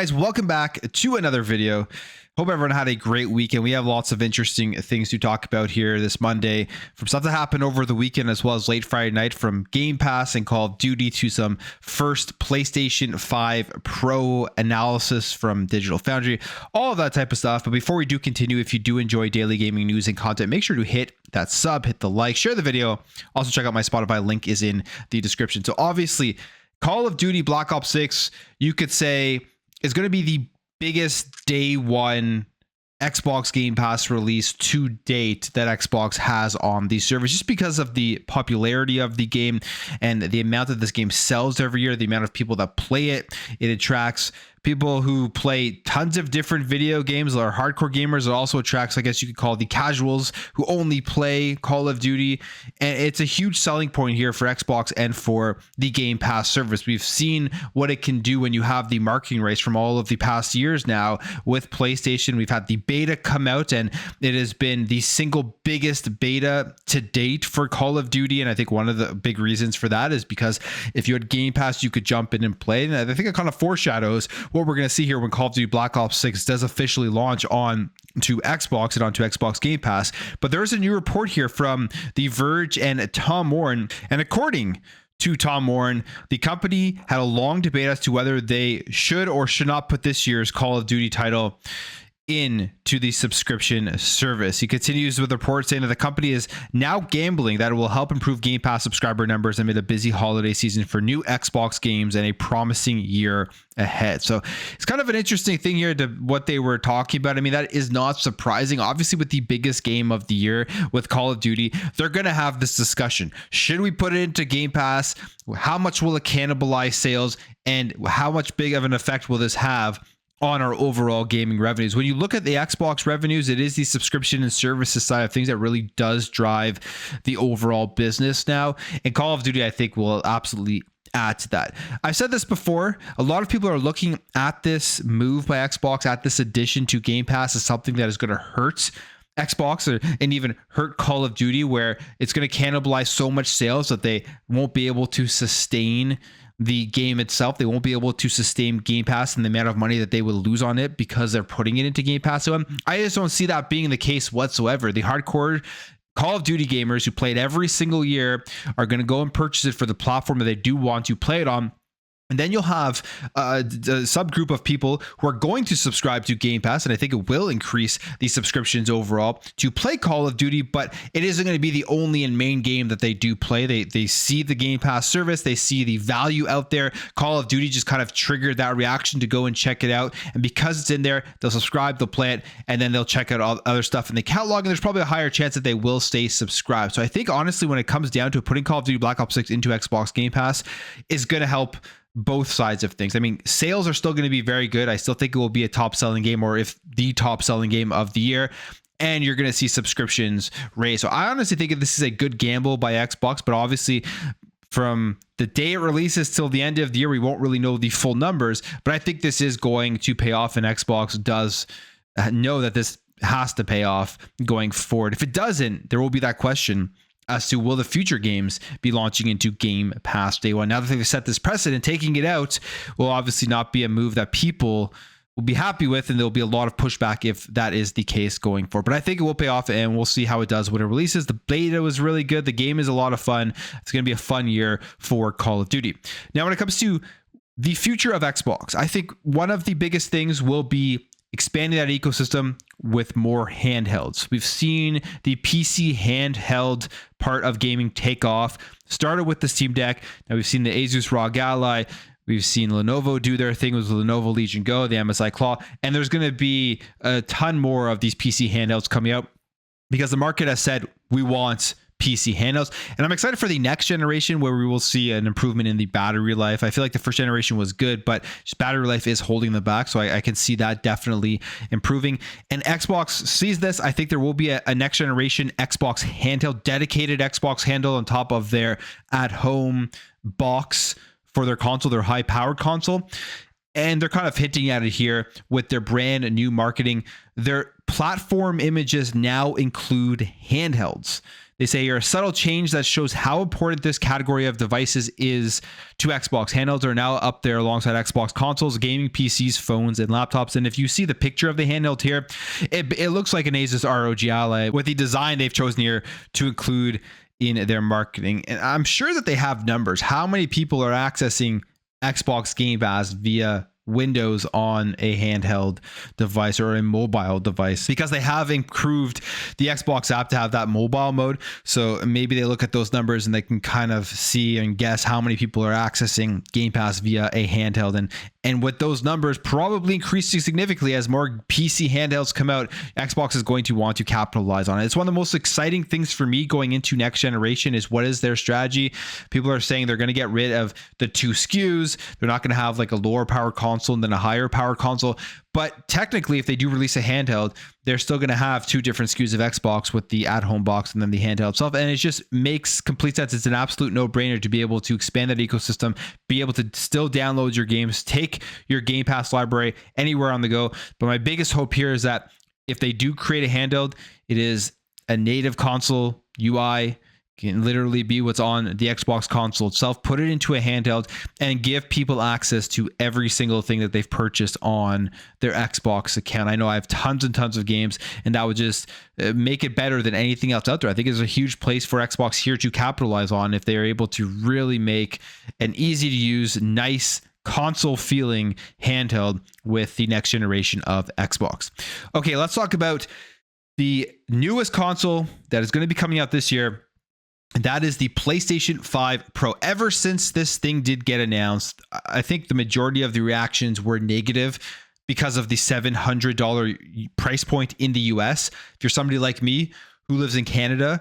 guys, welcome back to another video. Hope everyone had a great weekend. We have lots of interesting things to talk about here this Monday, from stuff that happened over the weekend as well as late Friday night, from Game Pass and Call of Duty to some first PlayStation 5 Pro analysis from Digital Foundry, all of that type of stuff. But before we do continue, if you do enjoy daily gaming news and content, make sure to hit that sub, hit the like, share the video. Also check out my Spotify, link is in the description. So obviously, Call of Duty Black Ops 6, you could say, is going to be the biggest day one Xbox Game Pass release to date that Xbox has on the service, just because of the popularity of the game and the amount that this game sells every year, the amount of people that play it. It attracts people who play tons of different video games, or hardcore gamers. It also attracts, I guess you could call, the casuals who only play Call of Duty. And it's a huge selling point here for Xbox and for the Game Pass service. We've seen what it can do when you have the marketing race from all of the past years now with PlayStation. We've had the beta come out, and it has been the single biggest beta to date for Call of Duty. And I think one of the big reasons for that is because if you had Game Pass, you could jump in and play. And I think it kind of foreshadows what we're going to see here when Call of Duty Black Ops 6 does officially launch on to Xbox and onto Xbox Game Pass. But there's a new report here from The Verge and Tom Warren, and according to Tom Warren, the company had a long debate as to whether they should or should not put this year's Call of Duty title into the subscription service. He continues with the report saying that the company is now gambling that it will help improve Game Pass subscriber numbers amid a busy holiday season for new Xbox games and a promising year ahead. So it's kind of an interesting thing here to what they were talking about. I mean, that is not surprising. Obviously, with the biggest game of the year with Call of Duty, they're going to have this discussion. Should we put it into Game Pass? How much will it cannibalize sales? And how much big of an effect will this have on our overall gaming revenues? When you look at the Xbox revenues, it is the subscription and services side of things that really does drive the overall business now. And Call of Duty, I think, will absolutely add to that. I've said this before. A lot of people are looking at this move by Xbox, at this addition to Game Pass, as something that is going to hurt Xbox and even hurt Call of Duty, where it's going to cannibalize so much sales that they won't be able to sustain the game itself. They won't be able to sustain Game Pass and the amount of money that they will lose on it because they're putting it into Game Pass. So I just don't see that being the case whatsoever. The hardcore Call of Duty gamers who play it every single year are going to go and purchase it for the platform that they do want to play it on. And then you'll have a subgroup of people who are going to subscribe to Game Pass, and I think it will increase the subscriptions overall to play Call of Duty, but it isn't going to be the only and main game that they do play. They see the Game Pass service, they see the value out there. Call of Duty just kind of triggered that reaction to go and check it out, and because it's in there, they'll subscribe, they'll play it, and then they'll check out all other stuff in the catalog, and there's probably a higher chance that they will stay subscribed. So I think, honestly, when it comes down to putting Call of Duty Black Ops 6 into Xbox Game Pass is going to help both sides of things. I mean, sales are still going to be very good. I still think it will be a top selling game, or if the top selling game of the year, and you're going to see subscriptions raise. So I honestly think this is a good gamble by Xbox, but obviously from the day it releases till the end of the year, we won't really know the full numbers, but I think this is going to pay off, and Xbox does know that this has to pay off going forward. If it doesn't, there will be that question as to will the future games be launching into Game Pass day one. Now that they've set this precedent, taking it out will obviously not be a move that people will be happy with, and there'll be a lot of pushback if that is the case going forward. But I think it will pay off, and we'll see how it does when it releases. The beta was really good. The game is a lot of fun. It's going to be a fun year for Call of Duty. Now, when it comes to the future of Xbox, I think one of the biggest things will be expanding that ecosystem with more handhelds. We've seen the PC handheld part of gaming take off. Started with the Steam Deck. Now we've seen the Asus ROG Ally. We've seen Lenovo do their thing with the Lenovo Legion Go, the MSI Claw, and there's going to be a ton more of these PC handhelds coming out because the market has said we want PC handhelds. And I'm excited for the next generation, where we will see an improvement in the battery life. I feel like the first generation was good, but just battery life is holding them back. So I can see that definitely improving. And Xbox sees this. I think there will be a next generation Xbox handheld, dedicated Xbox handle on top of their at-home box for their console, their high-powered console. And they're kind of hinting at it here with their brand new marketing. Their platform images now include handhelds. They say here a subtle change that shows how important this category of devices is to Xbox. Handhelds are now up there alongside Xbox consoles, gaming PCs, phones, and laptops. And if you see the picture of the handheld here, it looks like an Asus ROG Ally with the design they've chosen here to include in their marketing. And I'm sure that they have numbers. How many people are accessing Xbox Game Pass via Windows on a handheld device or a mobile device, because they have improved the Xbox app to have that mobile mode. So maybe they look at those numbers and they can kind of see and guess how many people are accessing Game Pass via a handheld. And with those numbers probably increasing significantly as more PC handhelds come out, Xbox is going to want to capitalize on it. It's one of the most exciting things for me going into next generation is what is their strategy. People are saying they're going to get rid of the 2 SKUs. They're not going to have like a lower power console and then a higher power console. But technically, if they do release a handheld, they're still going to have 2 different SKUs of Xbox with the at-home box and then the handheld itself. And it just makes complete sense. It's an absolute no-brainer to be able to expand that ecosystem, be able to still download your games, take your Game Pass library anywhere on the go. But my biggest hope here is that if they do create a handheld, it is a native console UI, can literally be what's on the Xbox console itself, put it into a handheld and give people access to every single thing that they've purchased on their Xbox account. I know I have tons and tons of games, and that would just make it better than anything else out there. I think there's a huge place for Xbox here to capitalize on if they are able to really make an easy to use, nice console feeling handheld with the next generation of Xbox. Okay, let's talk about the newest console that is going to be coming out this year. That is the PlayStation 5 Pro. Ever since this thing did get announced, I think the majority of the reactions were negative because of the $700 price point in the US. If you're somebody like me who lives in Canada,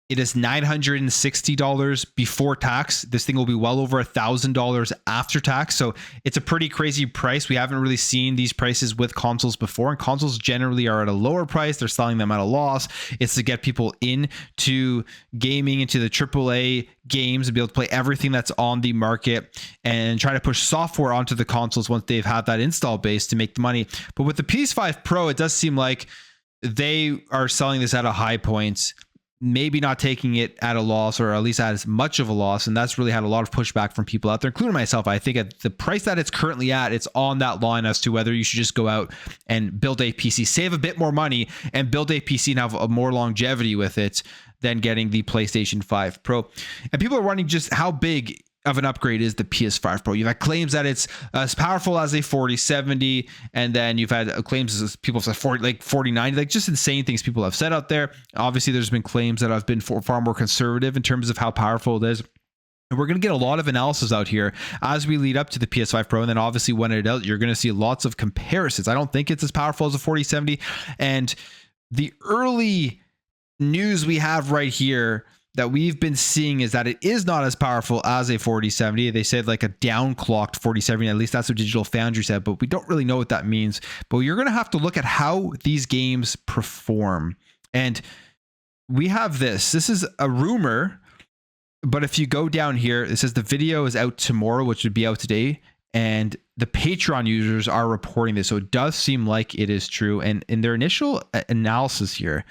it is $960 before tax. This thing will be well over $1,000 after tax. So it's a pretty crazy price. We haven't really seen these prices with consoles before, and consoles generally are at a lower price. They're selling them at a loss. It's to get people into gaming, into the AAA games, and be able to play everything that's on the market and try to push software onto the consoles once they've had that install base to make the money. But with the PS5 Pro, it does seem like they are selling this at a high point, maybe not taking it at a loss, or at least at as much of a loss. And that's really had a lot of pushback from people out there, including myself. I think at the price that it's currently at, it's on that line as to whether you should just go out and build a PC, save a bit more money and build a PC and have a more longevity with it than getting the PlayStation 5 Pro. And people are wondering just how big of an upgrade is the PS5 Pro. You've had claims that it's as powerful as a 4070, and then you've had claims as people have said 4090, like just insane things people have said out there. Obviously, there's been claims that have been far more conservative in terms of how powerful it is. And we're going to get a lot of analysis out here as we lead up to the PS5 Pro. And then obviously when it's out, you're going to see lots of comparisons. I don't think it's as powerful as a 4070. And the early news we have right here that we've been seeing is that it is not as powerful as a 4070. They said like a downclocked 4070, at least that's what Digital Foundry said, but we don't really know what that means. But you're going to have to look at how these games perform. And we have this is a rumor, but if you go down here, it says the video is out tomorrow, which would be out today. And the Patreon users are reporting this. So it does seem like it is true. And in their initial analysis here,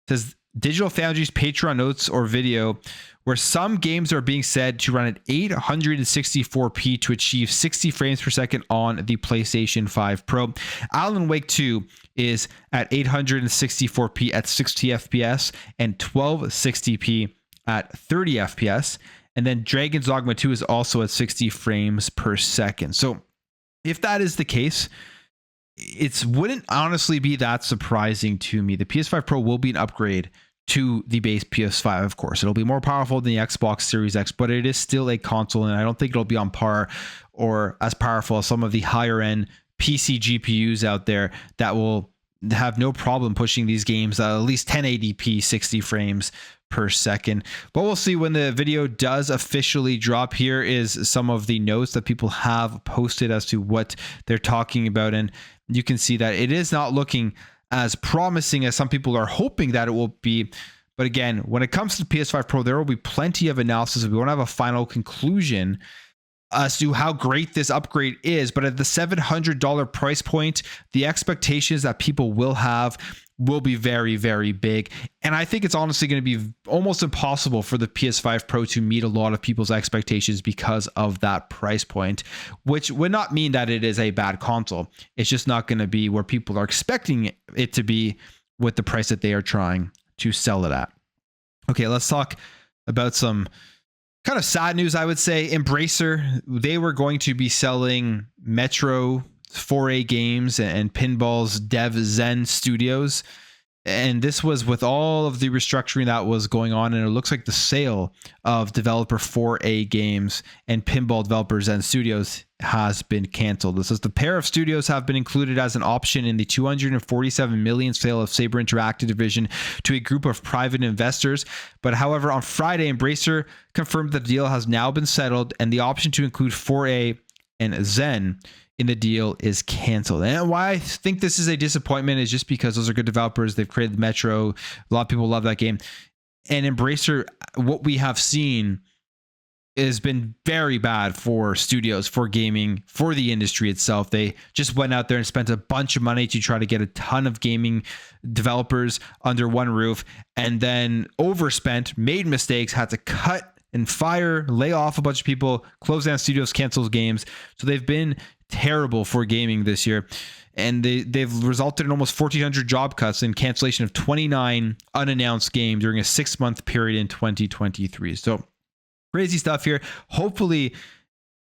it says Digital Foundry's Patreon notes or video where some games are being said to run at 864p to achieve 60 frames per second on the PlayStation 5 Pro. Alan Wake 2 is at 864p at 60 FPS and 1260p at 30 FPS. And then Dragon's Dogma 2 is also at 60 frames per second. So if that is the case, it wouldn't honestly be that surprising to me. The PS5 Pro will be an upgrade to the base PS5, of course. It'll be more powerful than the Xbox Series X, but it is still a console, and I don't think it'll be on par or as powerful as some of the higher end PC GPUs out there that will have no problem pushing these games at least 1080p 60 frames per second. But we'll see when the video does officially drop. Here is some of the notes that people have posted as to what they're talking about, and you can see that it is not looking as promising as some people are hoping that it will be. But again, when it comes to the PS5 Pro, there will be plenty of analysis. We won't have a final conclusion as to how great this upgrade is, but at the $700 price point, the expectations that people will have will be very, very big. And I think it's honestly going to be almost impossible for the PS5 Pro to meet a lot of people's expectations because of that price point, which would not mean that it is a bad console. It's just not going to be where people are expecting it to be with the price that they are trying to sell it at. Okay, let's talk about some kind of sad news, I would say. Embracer, they were going to be selling Metro 4A Games and Pinball's Dev Zen Studios. And this was with all of the restructuring that was going on. And it looks like the sale of developer 4A Games and Pinball developer Zen Studios has been canceled. This is the pair of studios have been included as an option in the $247 million sale of Saber Interactive division to a group of private investors. But however, on Friday, Embracer confirmed that the deal has now been settled and the option to include 4A and Zen in the deal is canceled. And why I think this is a disappointment is just because those are good developers. They've created Metro. A lot of people love that game. And Embracer, what we have seen has been very bad for studios, for gaming, for the industry itself. They just went out there and spent a bunch of money to try to get a ton of gaming developers under one roof, and then overspent, made mistakes, had to cut and fire, lay off a bunch of people, close down studios, cancel games. So they've been terrible for gaming this year. And they've resulted in almost 1,400 job cuts and cancellation of 29 unannounced games during a 6-month period in 2023. So crazy stuff here. Hopefully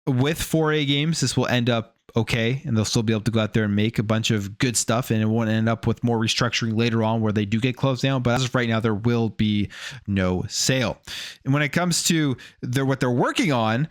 with 4A Games, this will end up okay, and they'll still be able to go out there and make a bunch of good stuff, and it won't end up with more restructuring later on where they do get closed down. But as of right now, there will be no sale. And when it comes to what they're working on,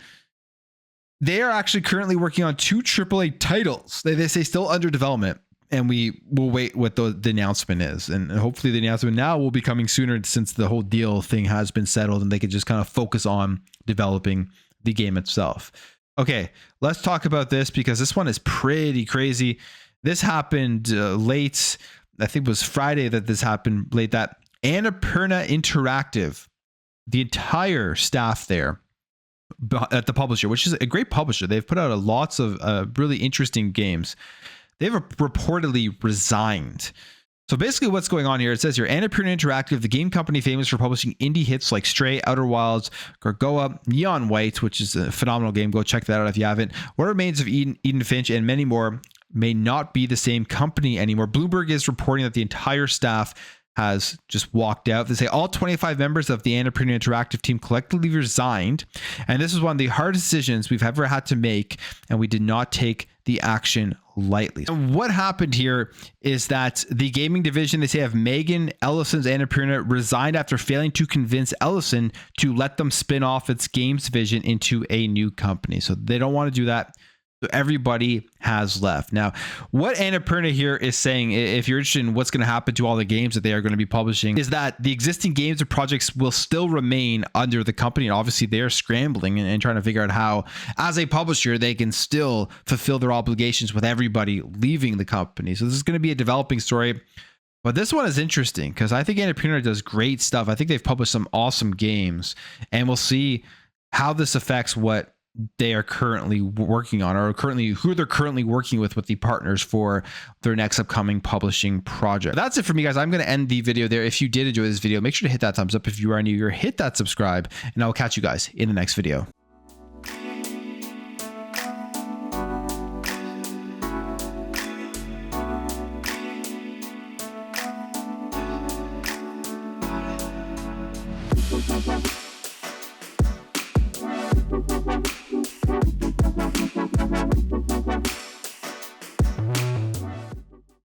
they are actually currently working on 2 AAA titles. They say still under development, and we will wait what the announcement is. And hopefully the announcement now will be coming sooner, since the whole deal thing has been settled and they can just kind of focus on developing the game itself. Okay, let's talk about this because this one is pretty crazy. This happened late, I think it was Friday that this happened late, that Annapurna Interactive, the entire staff there at the publisher, which is a great publisher. They've put out lots of really interesting games. They've reportedly resigned. So basically what's going on here, it says here, Annapurna Interactive, the game company famous for publishing indie hits like Stray, Outer Wilds, Gargoa, Neon White, which is a phenomenal game. Go check that out if you haven't. What Remains of Eden Finch, and many more, may not be the same company anymore. Bloomberg is reporting that the entire staff has just walked out. They say all 25 members of the Annapurna Interactive team collectively resigned. And this is one of the hardest decisions we've ever had to make, and we did not take the action lightly. And what happened here is that the gaming division, they say, of Megan Ellison's Annapurna resigned after failing to convince Ellison to let them spin off its games division into a new company. So they don't want to do that. So everybody has left. Now, what Annapurna here is saying, if you're interested in what's going to happen to all the games that they are going to be publishing, is that the existing games or projects will still remain under the company. And obviously they're scrambling and trying to figure out how, as a publisher, they can still fulfill their obligations with everybody leaving the company. So this is going to be a developing story. But this one is interesting because I think Annapurna does great stuff. I think they've published some awesome games, and we'll see how this affects what they are currently working on, or who they're currently working with the partners for their next upcoming publishing project. That's it for me, guys. I'm going to end the video there. If you did enjoy this video, make sure to hit that thumbs up. If you are new here, hit that subscribe, and I will catch you guys in the next video.